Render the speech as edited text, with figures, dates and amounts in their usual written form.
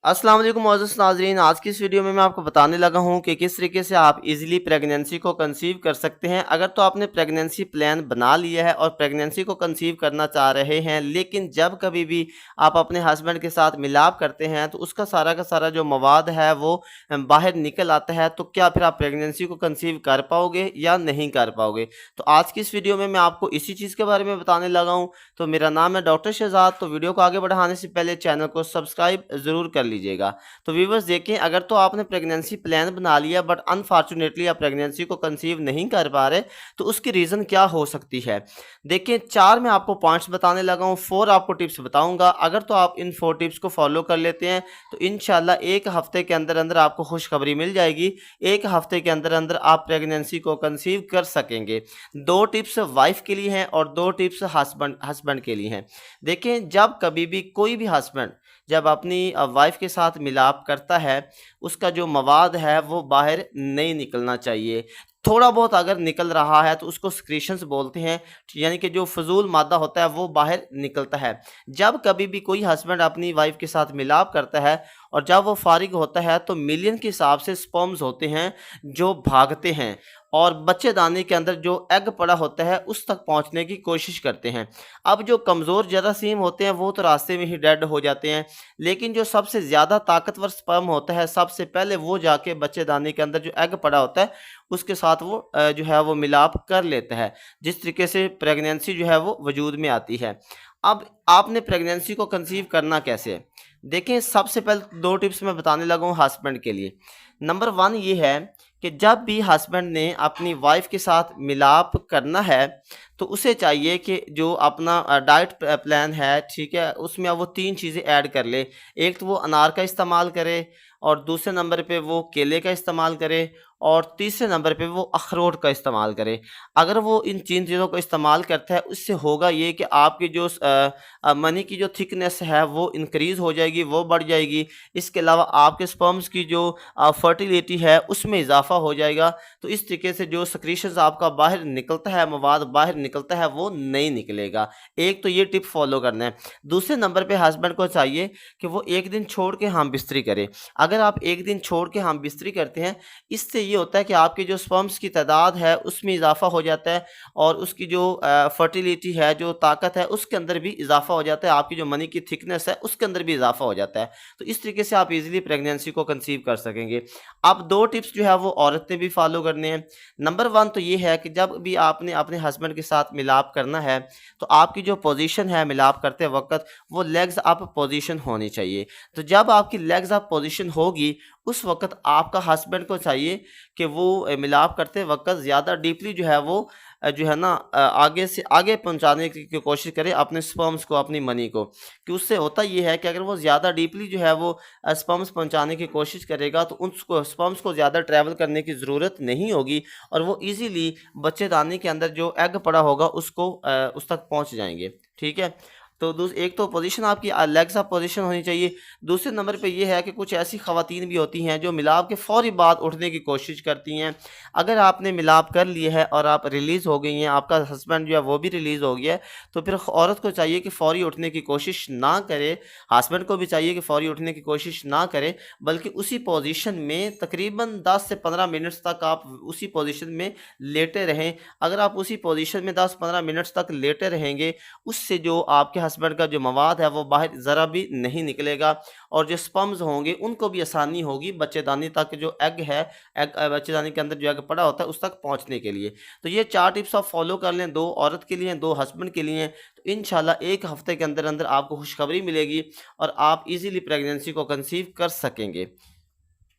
अस्सलाम वालेकुम मोअज़्ज़ज़ नाज़रीन, आज की इस वीडियो में मैं आपको बताने लगा हूं कि किस तरीके से आप इजीली प्रेगनेंसी को कंसीव कर सकते हैं। अगर तो आपने प्रेगनेंसी प्लान बना लिया है और प्रेगनेंसी को कंसीव करना चाह रहे हैं, लेकिन जब कभी भी आप अपने हस्बैंड के साथ मिलाप करते हैं तो उसका सारा का सारा जो मवाद है वो बाहर निकल आता है, तो क्या फिर आप प्रेगनेंसी को कंसीव कर पाओगे या नहीं कर पाओगे। तो आज की इस वीडियो में मैं आपको इसी चीज़ के बारे में बताने लगा हूँ। तो मेरा नाम है डॉक्टर शहजाद। तो वीडियो को आगे बढ़ाने से पहले चैनल को सब्सक्राइब ज़रूर कर लीजिएगा। तो व्यूवर्स देखें, अगर तो आपने प्रेगनेंसी प्लान बना लिया बट अनफॉर्चुनेटली आप प्रेगनेंसी को कंसीव नहीं कर पा रहे, तो उसकी रीज़न क्या हो सकती है। देखिए, 4 मैं आपको पॉइंट्स बताने लगा हूँ, 4 आपको टिप्स बताऊंगा। अगर तो आप इन 4 टिप्स को फॉलो कर लेते हैं तो इंशाल्लाह 1 हफ्ते के अंदर अंदर आपको खुशखबरी मिल जाएगी। 1 हफ्ते के अंदर अंदर आप प्रेगनेंसी को कंसीव कर सकेंगे। 2 टिप्स वाइफ के लिए हैं और 2 टिप्स हस्बैंड के लिए हैं। देखें, जब कभी भी कोई भी हस्बैंड जब अपनी वाइफ के साथ मिलाप करता है, उसका जो मवाद है वो बाहर नहीं निकलना चाहिए। थोड़ा बहुत अगर निकल रहा है तो उसको सिक्रीशंस बोलते हैं, यानी कि जो फजूल मादा होता है वो बाहर निकलता है। जब कभी भी कोई हस्बैंड अपनी वाइफ के साथ मिलाप करता है और जब वो फारिग होता है तो मिलियन के हिसाब से स्पर्म्स होते हैं जो भागते हैं और बच्चेदानी के अंदर जो एग पड़ा होता है उस तक पहुंचने की कोशिश करते हैं। अब जो कमज़ोर जरासीम होते हैं वो तो रास्ते में ही डेड हो जाते हैं, लेकिन जो सबसे ज़्यादा ताकतवर स्पर्म होता है सबसे पहले वो जाके बच्चेदानी के अंदर जो एग पड़ा होता है उसके साथ वो जो है वो मिलाप कर लेता है, जिस तरीके से प्रेगनेंसी जो है वो वजूद में आती है। अब आपने प्रेगनेंसी को कंसीव करना कैसे है। देखें, सबसे पहले 2 टिप्स मैं बताने लगा हूँ हस्बैंड के लिए। नंबर 1 ये है कि जब भी हस्बैंड ने अपनी वाइफ के साथ मिलाप करना है तो उसे चाहिए कि जो अपना डाइट प्लान है, ठीक है, उसमें वो 3 चीज़ें ऐड कर ले। एक तो वो अनार का इस्तेमाल करे, और दूसरे नंबर पे वो केले का इस्तेमाल करे, और तीसरे नंबर पे वो अखरोट का इस्तेमाल करे। अगर वो इन 3 चीज़ों का इस्तेमाल करता है, उससे होगा ये कि आपकी जो मनी की जो थिकनेस है वो इंक्रीज़ हो जाएगी, वो बढ़ जाएगी। इसके अलावा आपके स्पर्म्स की जो फर्टिलिटी है उसमें इजाफा हो जाएगा। तो इस तरीके से जो सक्रीशंस आपका बाहर निकलता है, मवाद बाहर निकलता है, वो नहीं निकलेगा। एक तो ये टिप फॉलो करना है। दूसरे नंबर पे हस्बैंड को चाहिए कि वो 1 दिन छोड़ के हम बिस्तरी करे। अगर आप 1 दिन छोड़ के हम बिस्तरी करते हैं, इससे ये होता है कि आपके जो स्पर्म्स की तादाद है उसमें इजाफा हो जाता है और उसकी जो फर्टिलिटी है, जो ताकत है, उसके अंदर भी इजाफा हो जाता है। आपकी जो मनी की थिकनेस है उसके अंदर भी इजाफा हो जाता है। तो इस तरीके से आप इजीली प्रेगनेंसी को कंसीव कर सकेंगे। अब 2 टिप्स जो है वो औरत ने भी फॉलो करने हैं। नंबर 1 तो ये है कि जब भी आपने अपने हस्बैंड के साथ मिलाप करना है तो आपकी जो पोजीशन है मिलाप करते वक्त, वो लेग्स अप पोजीशन होनी चाहिए। तो जब आपकी लेग्स अप पोजीशन होगी उस वक्त आपका हस्बैंड को चाहिए कि वो मिलाप करते वक्त ज़्यादा डीपली जो है वो जो है ना आगे से आगे पहुंचाने की कोशिश करे अपने स्पर्म्स को, अपनी मनी को। कि उससे होता ये है कि अगर वो ज़्यादा डीपली जो है वो स्पर्म्स पहुंचाने की कोशिश करेगा तो उन स्पर्म्स को ज़्यादा ट्रैवल करने की ज़रूरत नहीं होगी और वो इजीली बच्चेदानी के अंदर जो एग पड़ा होगा उसको उस तक पहुंच जाएंगे। ठीक है। तो एक तो पोजीशन आपकी लेग्स अप पोजीशन होनी चाहिए। दूसरे नंबर पे ये है कि कुछ ऐसी ख़वातीन भी होती हैं जो मिलाप के फ़ौरी बाद उठने की कोशिश करती हैं। अगर आपने मिलाप कर लिया है और आप रिलीज़ हो गई हैं, आपका हस्बैंड जो है वो भी रिलीज़ हो गया है, तो फिर औरत को चाहिए कि फ़ौरी उठने की कोशिश ना करे। हस्बैंड को भी चाहिए कि फ़ौरी उठने की कोशिश ना करे, बल्कि उसी पोजीशन में तकरीबन 10 से 15 मिनट्स तक आप उसी पोजीशन में लेटे रहें। अगर आप उसी पोजीशन में 10-15 मिनट्स तक लेटे रहेंगे, उससे जो आपके हस्बैंड का जो मवाद है वो बाहर ज़रा भी नहीं निकलेगा और जो स्पर्म्स होंगे उनको भी आसानी होगी बच्चेदानी तक, जो एग है, बच्चेदानी के अंदर जो एग पड़ा होता है उस तक पहुंचने के लिए। तो ये 4 टिप्स आप फॉलो कर लें, 2 औरत के लिए, 2 हस्बैंड के लिए। तो इंशाल्लाह 1 हफ्ते के अंदर अंदर आपको खुशखबरी मिलेगी और आप इजीली प्रेगनेंसी को कंसीव कर सकेंगे।